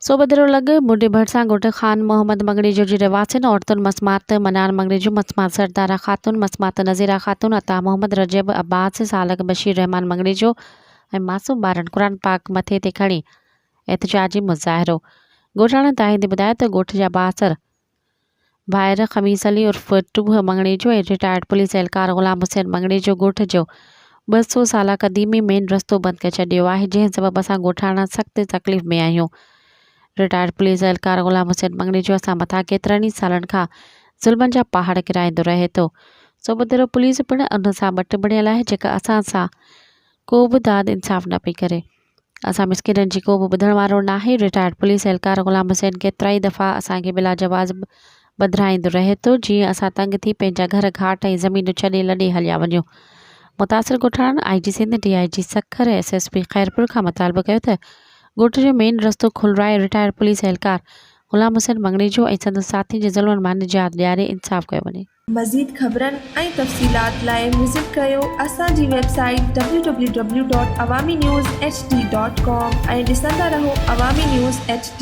सोबदरो लग मुंडे भरसा गोट खान मोहम्मद मंगड़ीजो जी रवासिन औरतुन मसमात मनान मंगड़ीजो मसमात सरदारा खातून मसमात नज़ीरा खातून अता मोहम्मद रजब अब्बास सालक बशीर रहमान मंगड़ीजो ऐं मासूम ॿारनि क़ुरान पाक मथे ते खणी एहतजाजी मुज़ाहिरो। ॻोठाणनि ताईं ॿुधायो त ॻोठ जा बासर भाइर ख़मीस अली उर्फ़ टूह मंगड़ीजो ऐं रिटायर्ड पुलिस एहलकार ग़ुलाम हुसैन मंगड़ीजो ॻोठ जो 200 साला क़दीमी मेन रस्तो बंदि करे छॾियो आहे, जंहिं सबबि असां ॻोठाणा सख़्त तकलीफ़ में आहियूं। रिटायर्ड पुलिस एहलकार ग़ुलाम हुसैन मंगड़ीजो असां मथां केतिरनि ई सालनि खां ज़ुल्मनि जा पहाड़ किराईंदो रहे थो। सोबदरो पुलिस पिणु उन सां बट बणियल आहे जेका असां सां को बि दाद इंसाफ़ न पई करे। असां मिसकिननि जी को बि ॿुधण वारो न आहे। रिटायर्ड पुलिस एहलकार ग़ुलाम हुसैन केतिरा ई दफ़ा असांखे बिला जवाज़ बदिराईंदो रहे थो, जीअं असां तंग थी पंहिंजा घर घाट ऐं ज़मीन छॾे लॾे हलिया वञूं। मुतासिर ॻोठाणनि IG Sindh DIG Sukkur SSP Khairpur खां मुतालबो कयो त ॻोठ जो मेन रस्तो खुलराए रिटायर्ड पुलिस एहलकार ग़ुलाम हुसैन मंगड़ीजो ऐं संदसि साथी जे ज़ुल्मनि मां निजात ॾियारे इंसाफ़ कयो वञे। मज़ीद ख़बरनि ऐं तफ़सीलात लाइ विज़िट कयो असांजी वेबसाइट www.awamiNewsHD.com ऐं ॾिसंदा रहो अवामी न्यूज़ HD।